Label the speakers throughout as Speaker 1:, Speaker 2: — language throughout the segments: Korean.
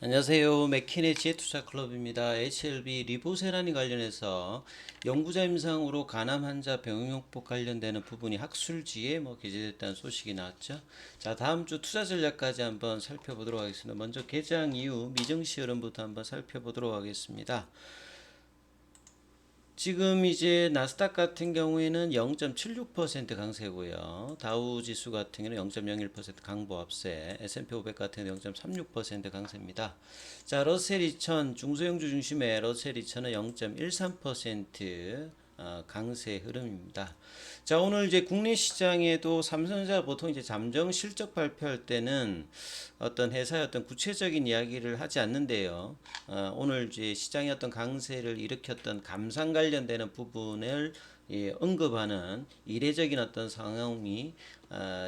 Speaker 1: 안녕하세요. 맥킨의 지혜투자클럽입니다. HLB 리보세라니 관련해서 연구자 임상으로 간암 환자 병용요법 관련되는 부분이 학술지에 게재됐다는 소식이 나왔죠. 자, 다음 주 투자 전략까지 한번 살펴보도록 하겠습니다. 먼저 개장 이후 미증시 흐름부터 한번 살펴보도록 하겠습니다. 지금 이제 나스닥 같은 경우에는 0.76% 강세고요. 다우 지수 같은 경우는 0.01% 강보 앞세, S&P 500 같은 경우는 0.36% 강세입니다. 자, 러셀 2000 중소형주 중심의 러셀 2000은 0.13% 강세 흐름입니다. 자, 오늘 이제 국내 시장에도 삼성전자 보통 이제 잠정 실적 발표할 때는 어떤 회사의 어떤 구체적인 이야기를 하지 않는데요. 오늘 이제 시장의 어떤 강세를 일으켰던 감산 관련되는 부분을 언급하는 이례적인 어떤 상황이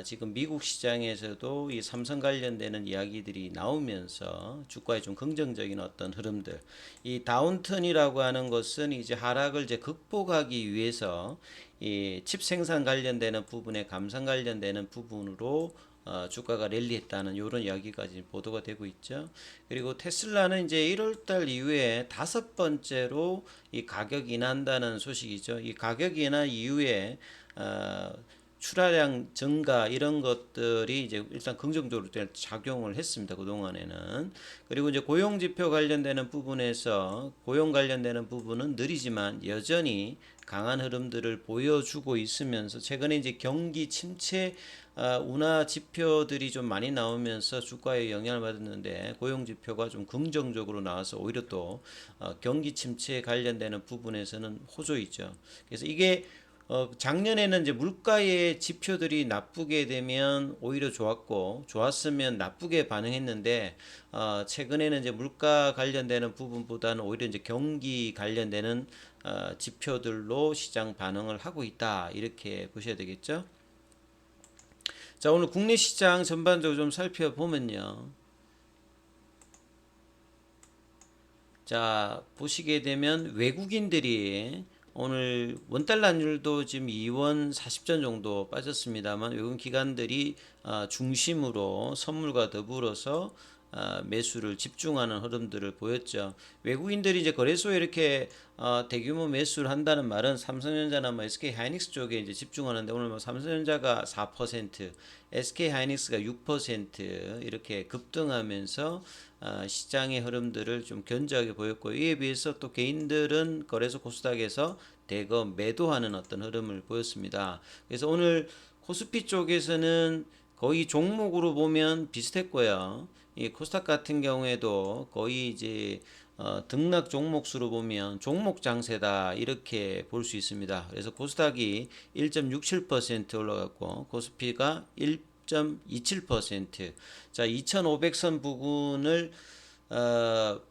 Speaker 1: 지금 미국 시장에서도 이 삼성 관련되는 이야기들이 나오면서 주가에 좀 긍정적인 어떤 흐름들, 이 다운턴이라고 하는 것은 이제 하락을 이제 극복하기 위해서 이 칩 생산 관련되는 부분에 감산 관련되는 부분으로 주가가 랠리했다는 이런 이야기까지 보도가 되고 있죠. 그리고 테슬라는 이제 1월달 이후에 다섯 번째로 이 가격 인한다는 소식이죠. 이 가격 인하 이후에 출하량 증가 이런 것들이 이제 일단 긍정적으로 작용을 했습니다. 그동안에는. 그리고 이제 고용 지표 관련되는 부분에서 고용 관련되는 부분은 느리지만 여전히 강한 흐름들을 보여주고 있으면서 최근에 이제 경기 침체 운하 지표들이 좀 많이 나오면서 주가에 영향을 받았는데 고용 지표가 좀 긍정적으로 나와서 오히려 또 경기 침체에 관련되는 부분에서는 호조이죠. 그래서 이게 작년에는 이제 물가의 지표들이 나쁘게 되면 오히려 좋았고 좋았으면 나쁘게 반응했는데 최근에는 이제 물가 관련되는 부분보다는 오히려 이제 경기 관련되는 지표들로 시장 반응을 하고 있다 이렇게 보셔야 되겠죠. 자, 오늘 국내 시장 전반적으로 좀 살펴보면요. 자, 보시게 되면 외국인들이 오늘 원달러 환율도 지금 2원 40전 정도 빠졌습니다만 외국인 기관들이 중심으로 선물과 더불어서 매수를 집중하는 흐름들을 보였죠. 외국인들이 이제 거래소에 이렇게 대규모 매수를 한다는 말은 삼성전자나 SK 하이닉스 쪽에 이제 집중하는데 오늘 삼성전자가 4%, SK 하이닉스가 6% 이렇게 급등하면서 시장의 흐름들을 좀 견조하게 보였고 이에 비해서 또 개인들은 거래소 코스닥에서 대거 매도하는 어떤 흐름을 보였습니다. 그래서 오늘 코스피 쪽에서는 거의 종목으로 보면 비슷했고요. 이 코스닥 같은 경우에도 거의 이제 등락 종목 수로 보면 종목 장세다 이렇게 볼 수 있습니다. 그래서 코스닥이 1.67% 올라갔고 코스피가 1.27%. 자, 2,500선 부근을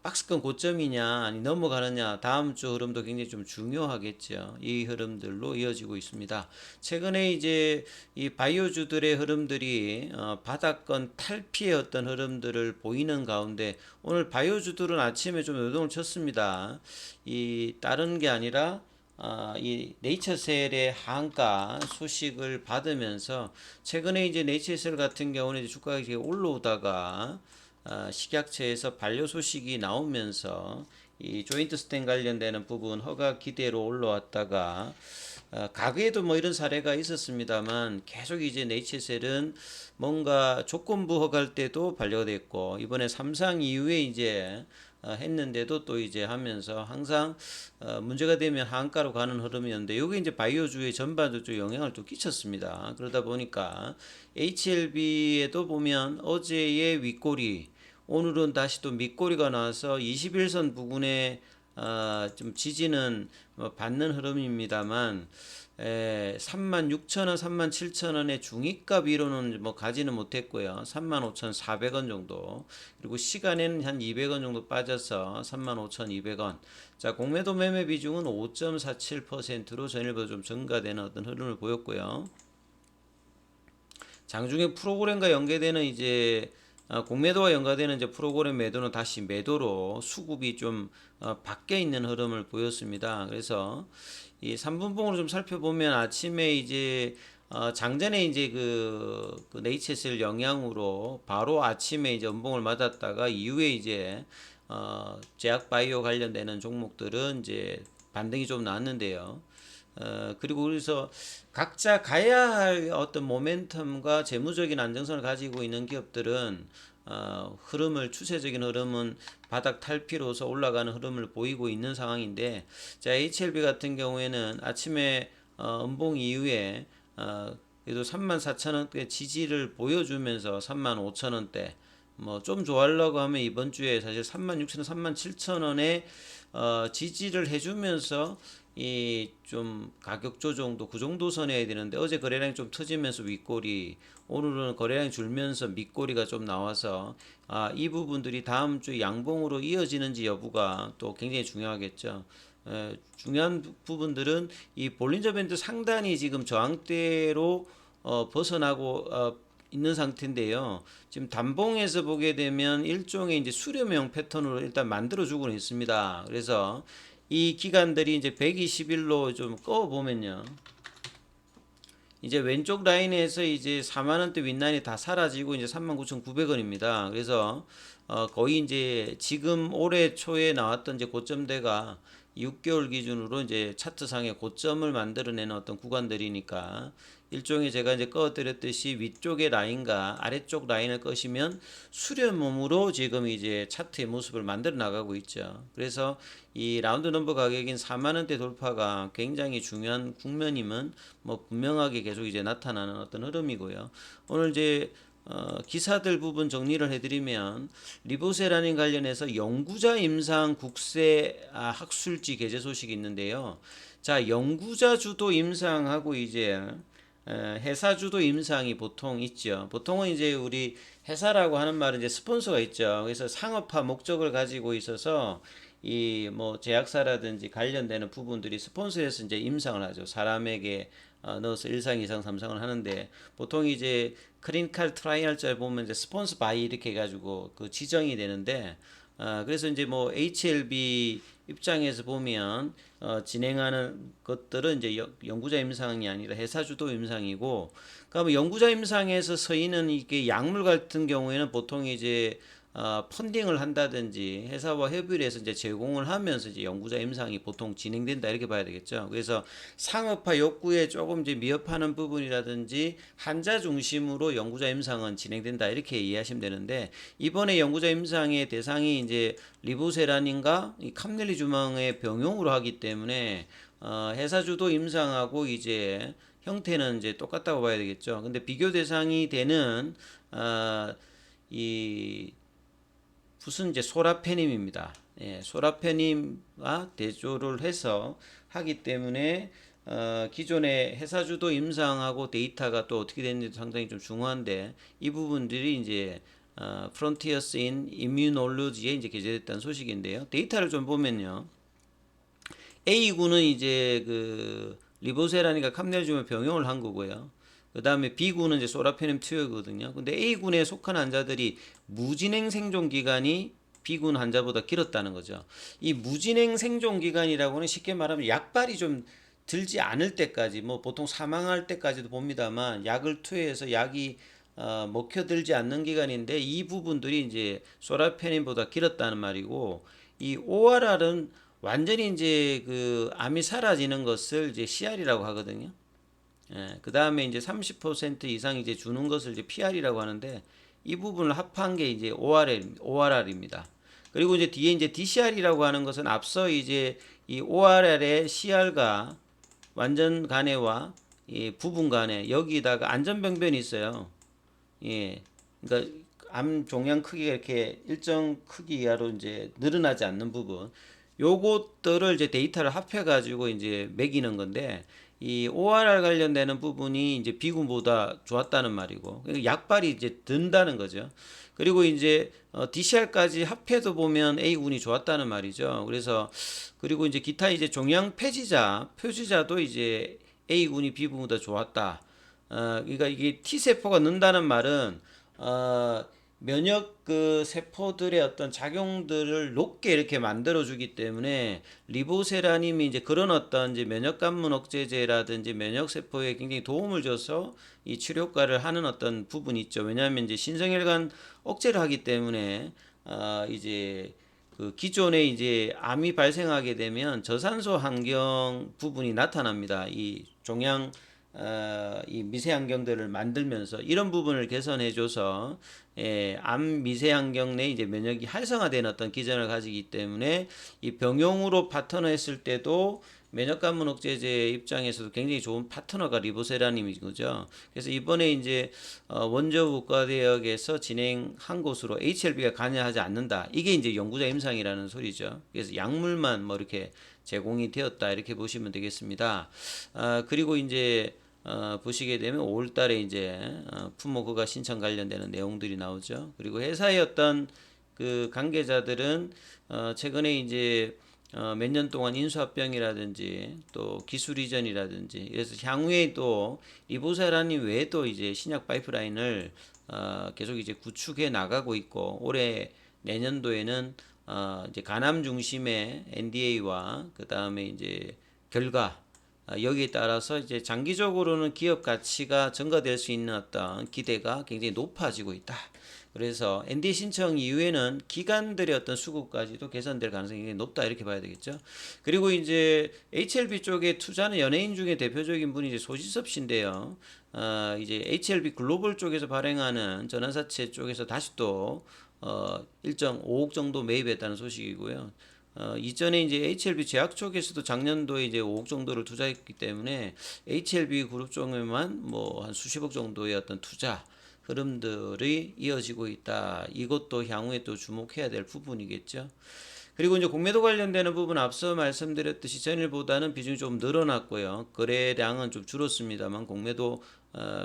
Speaker 1: 박스권 고점이냐 아니 넘어가느냐 다음 주 흐름도 굉장히 좀 중요하겠죠. 이 흐름들로 이어지고 있습니다. 최근에 이제 이 바이오주들의 흐름들이 바닥권 탈피의 어떤 흐름들을 보이는 가운데 오늘 바이오주들은 아침에 좀 요동을 쳤습니다. 이 다른 게 아니라 이 네이처셀의 한가 소식을 받으면서 최근에 이제 네이처셀 같은 경우는 이제 주가가 이렇게 올라오다가 식약처에서 반려 소식이 나오면서 이 조인트 스텐 관련되는 부분 허가 기대로 올라왔다가 과거에도 이런 사례가 있었습니다만 계속 이제 네이처셀은 뭔가 조건부 허가할 때도 반려가 됐고 이번에 삼상 이후에 이제 했는데도 또 이제 하면서 항상 문제가 되면 한가로 가는 흐름이었는데 이게 이제 바이오주의 전반적으로 영향을 또 끼쳤습니다. 그러다 보니까 HLB에도 보면 어제의 윗꼬리 오늘은 다시 또 밑꼬리가 나와서 21선 부근에 좀 지지는 받는 흐름입니다만 36,000원, 37,000원의 중위값 위로는 가지는 못했고요. 35,400원 정도. 그리고 시간에는 한 200원 정도 빠져서 35,200원. 자, 공매도 매매 비중은 5.47%로 전일보다 좀 증가되는 어떤 흐름을 보였고요. 장중에 프로그램과 연계되는 이제 공매도와 연관되는 이제 프로그램 매도는 다시 매도로 수급이 좀 바뀌어 있는 흐름을 보였습니다. 그래서 이 3분봉으로 좀 살펴보면 아침에 이제 장전에 이제 그 HSL 영향으로 바로 아침에 이제 음봉을 맞았다가 이후에 이제 제약 바이오 관련되는 종목들은 이제 반등이 좀 나왔는데요. 그리고 그래서 각자 가야 할 어떤 모멘텀과 재무적인 안정성을 가지고 있는 기업들은 흐름을 추세적인 흐름은 바닥 탈피로서 올라가는 흐름을 보이고 있는 상황인데, 자 HLB 같은 경우에는 아침에 음봉 이후에 그래도 34,000원대 지지를 보여주면서 35,000원대 뭐 좀 좋아하려고 하면 이번 주에 사실 36,000원, 37,000원에 지지를 해주면서 이 좀 가격 조정도 그 정도 선해야 되는데, 어제 거래량이 좀 터지면서 윗꼬리, 오늘은 거래량이 줄면서 밑꼬리가 좀 나와서 이 부분들이 다음 주 양봉으로 이어지는지 여부가 또 굉장히 중요하겠죠. 중요한 부분들은 이 볼린저 밴드 상단이 지금 저항대로 벗어나고 있는 상태인데요. 지금 단봉에서 보게 되면 일종의 이제 수렴형 패턴으로 일단 만들어 주고는 있습니다. 그래서 이 기간들이 이제 120일로 좀 꺼 보면요. 이제 왼쪽 라인에서 이제 4만원대 윗라인이 다 사라지고 이제 39,900원입니다. 그래서 거의 이제 지금 올해 초에 나왔던 이제 고점대가 6개월 기준으로 이제 차트상의 고점을 만들어내는 어떤 구간들이니까, 일종의 제가 이제 꺼드렸듯이 위쪽의 라인과 아래쪽 라인을 꺼시면 수렴몸으로 지금 이제 차트의 모습을 만들어 나가고 있죠. 그래서 이 라운드 넘버 가격인 4만원대 돌파가 굉장히 중요한 국면임은 뭐 분명하게 계속 이제 나타나는 어떤 흐름이고요. 오늘 이제 기사들 부분 정리를 해드리면, 리보세라닌 관련해서 연구자 임상 국세 학술지 개재 소식이 있는데요. 자, 연구자 주도 임상하고 이제 회사 주도 임상이 보통 있죠. 보통은 이제 우리 회사라고 하는 말은 이제 스폰서가 있죠. 그래서 상업화 목적을 가지고 있어서 이 뭐 제약사라든지 관련되는 부분들이 스폰서에서 이제 임상을 하죠. 사람에게 넣어서 1상, 2상, 3상을 하는데, 보통 이제 클리니컬 트라이얼 보면 이제 스폰서 바이 이렇게 해가지고 그 지정이 되는데, 그래서 이제 뭐 HLB 입장에서 보면 진행하는 것들은 이제 연구자 임상이 아니라 회사 주도 임상이고, 그러니까 연구자 임상에서 서있는 이게 약물 같은 경우에는 보통 이제 펀딩을 한다든지 회사와 협의를 해서 이제 제공을 하면서 이제 연구자 임상이 보통 진행된다 이렇게 봐야 되겠죠. 그래서 상업화 욕구에 조금 이제 미흡하는 부분이라든지 환자 중심으로 연구자 임상은 진행된다 이렇게 이해하시면 되는데, 이번에 연구자 임상의 대상이 이제 리보세라닌가 이 캄넬리주망의 병용으로 하기 때문에 회사 주도 임상하고 이제 형태는 이제 똑같다고 봐야 되겠죠. 근데 비교 대상이 되는 이 무슨 이제 소라페님입니다. 예, 소라페님과 대조를 해서 하기 때문에 기존의 회사 주도 임상하고 데이터가 또 어떻게 되는지 상당히 좀 중요한데, 이 부분들이 이제 프론티어스 인 이뮤놀로지에 이제 게재됐다는 소식인데요. 데이터를 좀 보면요. A군은 이제 그 리보세라니까 캄넬주만 병용을 한 거고요. 그 다음에 B군은 이제 소라페님 투여거든요. 근데 A군에 속한 환자들이 무진행 생존 기간이 B군 환자보다 길었다는 거죠. 이 무진행 생존 기간이라고는 쉽게 말하면 약발이 좀 들지 않을 때까지, 뭐 보통 사망할 때까지도 봅니다만, 약을 투여해서 약이 먹혀들지 않는 기간인데, 이 부분들이 이제 소라페닌보다 길었다는 말이고, 이 ORR은 완전히 이제 그 암이 사라지는 것을 이제 CR이라고 하거든요. 예, 그 다음에 이제 30% 이상 이제 주는 것을 이제 PR이라고 하는데, 이 부분을 합한 게 이제 ORR입니다. 그리고 이제 뒤에 이제 DCR이라고 하는 것은 앞서 이제 이 ORR의 CR과 완전 간해와 이 부분 간해, 여기다가 안전병변이 있어요. 예, 그러니까 암 종양 크기가 이렇게 일정 크기 이하로 이제 늘어나지 않는 부분, 요것들을 이제 데이터를 합해가지고 이제 매기는 건데, 이 ORR 관련되는 부분이 이제 B군보다 좋았다는 말이고, 그러니까 약발이 이제 든다는 거죠. 그리고 이제 DCR까지 합해도 보면 A군이 좋았다는 말이죠. 그래서 그리고 이제 기타 이제 종양 표지자도 이제 A군이 B군보다 좋았다. 그러니까 이게 T세포가 는다는 말은 면역 그 세포들의 어떤 작용들을 높게 이렇게 만들어 주기 때문에 리보세라님이 이제 그런 어떤 이제 면역 관문 억제제라든지 면역 세포에 굉장히 도움을 줘서 이 치료 효과를 하는 어떤 부분이 있죠. 왜냐하면 이제 신생혈관 억제를 하기 때문에 이제 그 기존에 이제 암이 발생하게 되면 저산소 환경 부분이 나타납니다. 이 종양 이 미세환경들을 만들면서 이런 부분을 개선해줘서 암 미세환경 내 이제 면역이 활성화되는 어떤 기전을 가지기 때문에 이 병용으로 파트너했을 때도 면역관문 억제제 입장에서도 굉장히 좋은 파트너가 리보세라님이 거죠. 그래서 이번에 이제 원저 국가대학에서 진행한 곳으로 HLB가 관여하지 않는다. 이게 이제 연구자 임상이라는 소리죠. 그래서 약물만 뭐 이렇게 제공이 되었다 이렇게 보시면 되겠습니다. 그리고 이제 보시게 되면 5월 달에 이제 품목허가 신청 관련되는 내용들이 나오죠. 그리고 회사의 어떤 그 관계자들은 최근에 이제 몇 년 동안 인수합병이라든지 또 기술 이전이라든지 그래서 향후에 또 리보세라님 외에도 이제 신약 파이프라인을 계속 이제 구축해 나가고 있고 올해 내년도에는 이제 간암 중심의 NDA와 그 다음에 이제 결과 여기에 따라서 이제 장기적으로는 기업 가치가 증가될 수 있는 어떤 기대가 굉장히 높아지고 있다. 그래서 NDA 신청 이후에는 기관들의 어떤 수급까지도 개선될 가능성이 굉장히 높다 이렇게 봐야 되겠죠. 그리고 이제 HLB 쪽에 투자는 연예인 중에 대표적인 분이 이제 소지섭 씨인데요. 이제 HLB 글로벌 쪽에서 발행하는 전환사채 쪽에서 다시 또 일정 5억 정도 매입했다는 소식이고요. 이전에 이제 HLB 제약 쪽에서도 작년도에 이제 5억 정도를 투자했기 때문에 HLB 그룹 쪽에만 뭐 한 수십억 정도의 어떤 투자 흐름들이 이어지고 있다. 이것도 향후에 또 주목해야 될 부분이겠죠. 그리고 이제 공매도 관련되는 부분 앞서 말씀드렸듯이 전일보다는 비중이 좀 늘어났고요. 거래량은 좀 줄었습니다만 공매도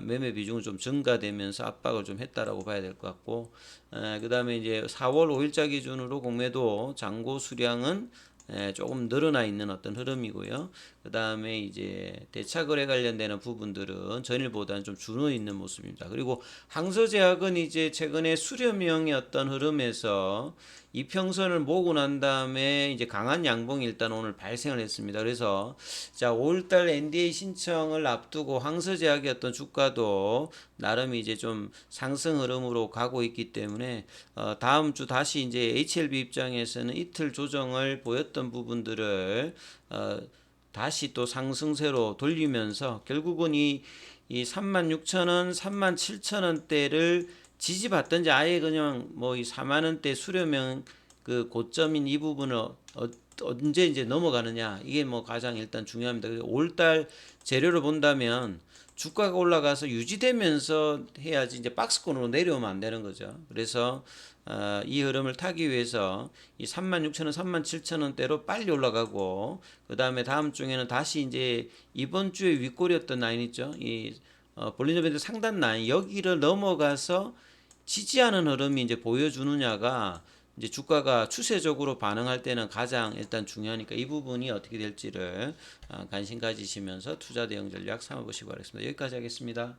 Speaker 1: 매매 비중은 좀 증가되면서 압박을 좀 했다라고 봐야 될 것 같고, 그 다음에 이제 4월 5일자 기준으로 공매도 잔고 수량은 조금 늘어나 있는 어떤 흐름이고요. 그 다음에 이제 대차 거래 관련되는 부분들은 전일보다는 좀 줄어 있는 모습입니다. 그리고 항서제약은 이제 최근에 수렴형의 어떤 흐름에서 이평선을 모으고 난 다음에 이제 강한 양봉이 일단 오늘 발생을 했습니다. 그래서 자 5월달 NDA 신청을 앞두고 항서제약의 어떤 주가도 나름 이제 좀 상승 흐름으로 가고 있기 때문에 다음 주 다시 이제 HLB 입장에서는 이틀 조정을 보였던 부분들을 다시 또 상승세로 돌리면서 결국은 이 36,000원, 37,000원대를 지지받든지 아예 그냥 뭐 이 4만 원대 수렴형 그 고점인 이 부분을 언제 이제 넘어가느냐 이게 뭐 가장 일단 중요합니다. 5월달 재료를 본다면 주가가 올라가서 유지되면서 해야지 이제 박스권으로 내려오면 안 되는 거죠. 그래서 이 흐름을 타기 위해서 이 36,000원, 37,000원대로 빨리 올라가고 그 다음에 다음 주에는 다시 이제 이번 주에 윗골이었던 라인 있죠. 이 볼리노 밴드 상단 라인 여기를 넘어가서 지지하는 흐름이 이제 보여주느냐가 이제 주가가 추세적으로 반응할 때는 가장 일단 중요하니까 이 부분이 어떻게 될지를 관심 가지시면서 투자 대응 전략 삼아보시기 바라겠습니다. 여기까지 하겠습니다.